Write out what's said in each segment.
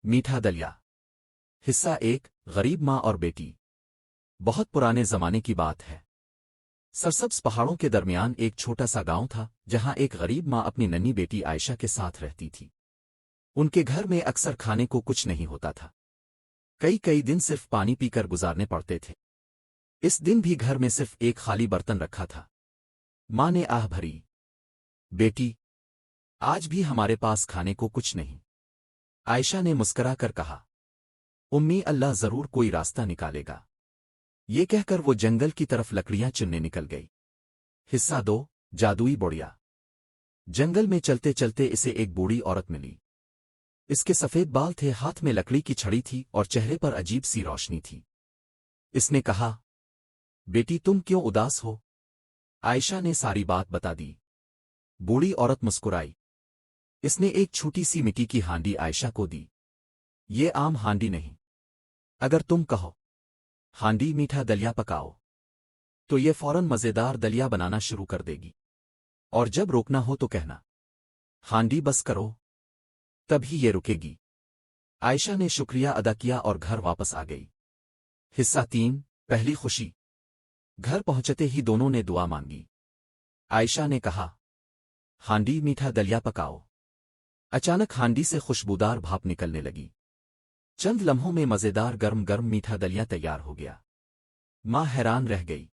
मीठा दलिया। हिस्सा 1। गरीब माँ और बेटी। बहुत पुराने जमाने की बात है। सरसब्ज पहाड़ों के दरमियान एक छोटा सा गांव था जहां एक गरीब माँ अपनी नन्ही बेटी आयशा के साथ रहती थी। उनके घर में अक्सर खाने को कुछ नहीं होता था। कई कई दिन सिर्फ पानी पीकर गुजारने पड़ते थे। इस दिन भी घर में सिर्फ एक खाली बर्तन रखा था। माँ ने आह भरी, बेटी, आज भी हमारे पास खाने को कुछ नहीं। आयशा ने मुस्करा कर कहा, उम्मी, अल्लाह जरूर कोई रास्ता निकालेगा। ये कहकर वो जंगल की तरफ लकड़ियां चुनने निकल गई। हिस्सा 2। जादुई बुढ़िया। जंगल में चलते चलते इसे एक बूढ़ी औरत मिली। इसके सफेद बाल थे, हाथ में लकड़ी की छड़ी थी और चेहरे पर अजीब सी रोशनी थी। इसने कहा, बेटी, तुम क्यों उदास हो? आयशा ने सारी बात बता दी। बूढ़ी औरत मुस्कुराई। इसने एक छोटी सी मिट्टी की हांडी आयशा को दी। ये आम हांडी नहीं। अगर तुम कहो, हांडी मीठा दलिया पकाओ, तो ये फौरन मजेदार दलिया बनाना शुरू कर देगी। और जब रोकना हो तो कहना, हांडी बस करो, तभी ये रुकेगी। आयशा ने शुक्रिया अदा किया और घर वापस आ गई। हिस्सा 3। पहली खुशी। घर पहुंचते ही दोनों ने दुआ मांगी। आयशा ने कहा, हांडी मीठा दलिया पकाओ। अचानक हांडी से खुशबूदार भाप निकलने लगी। चंद लम्हों में मजेदार गर्म गर्म मीठा दलिया तैयार हो गया। माँ हैरान रह गई।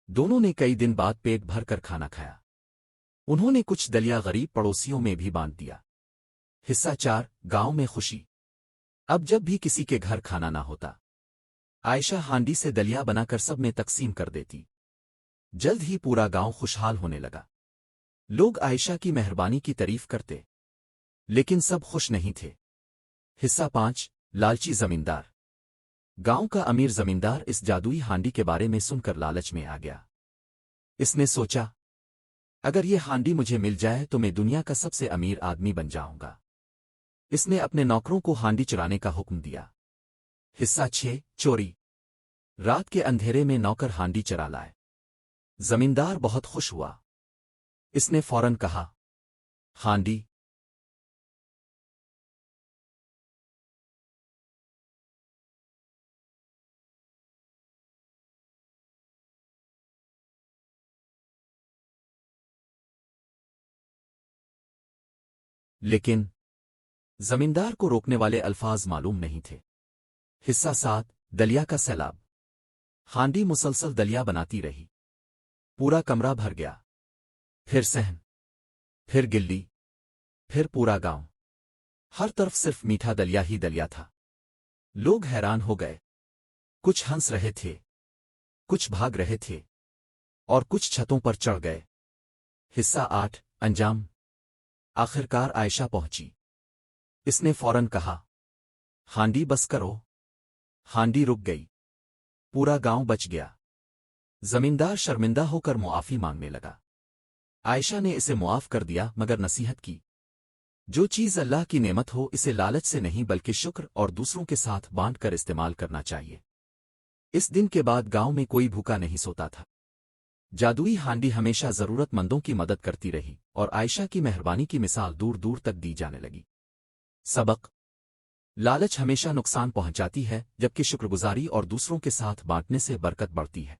दोनों ने कई दिन बाद पेट भर कर खाना खाया। उन्होंने कुछ दलिया गरीब पड़ोसियों में भी बांट दिया। हिस्सा 4। गांव में खुशी। अब जब भी किसी के घर खाना ना होता, आयशा हांडी से दलिया बनाकर सब में तकसीम कर देती। जल्द ही पूरा गांव खुशहाल होने लगा। लोग आयशा की मेहरबानी की तारीफ करते, लेकिन सब खुश नहीं थे। हिस्सा 5। लालची जमींदार। गांव का अमीर जमींदार इस जादुई हांडी के बारे में सुनकर लालच में आ गया। इसने सोचा, अगर ये हांडी मुझे मिल जाए तो मैं दुनिया का सबसे अमीर आदमी बन जाऊंगा। इसने अपने नौकरों को हांडी चुराने का हुक्म दिया। हिस्सा 6। चोरी। रात के अंधेरे में नौकर हांडी चरा लाए। जमींदार बहुत खुश हुआ। इसने फौरन कहा, हांडी। लेकिन जमींदार को रोकने वाले अल्फाज मालूम नहीं थे। हिस्सा 7। दलिया का सैलाब। हांडी मुसलसल दलिया बनाती रही। पूरा कमरा भर गया। फिर सहन, फिर गिल्ली, फिर पूरा गांव। हर तरफ सिर्फ मीठा दलिया ही दलिया था। लोग हैरान हो गए। कुछ हंस रहे थे, कुछ भाग रहे थे, और कुछ छतों पर चढ़ गए। हिस्सा 8। अंजाम। आखिरकार आयशा पहुंची। इसने फौरन कहा, हांडी बस करो। हांडी रुक गई। पूरा गांव बच गया। जमींदार शर्मिंदा होकर मुआफी मांगने लगा। आयशा ने इसे मुआफ कर दिया, मगर नसीहत की, जो चीज अल्लाह की नेमत हो इसे लालच से नहीं बल्कि शुक्र और दूसरों के साथ बांट कर इस्तेमाल करना चाहिए। इस दिन के बाद गांव में कोई भूखा नहीं सोता था। जादुई हांडी हमेशा जरूरतमंदों की मदद करती रही और आयशा की मेहरबानी की मिसाल दूर दूर तक दी जाने लगी। सबक: लालच हमेशा नुकसान पहुंचाती है, जबकि शुक्रगुजारी और दूसरों के साथ बांटने से बरकत बढ़ती है।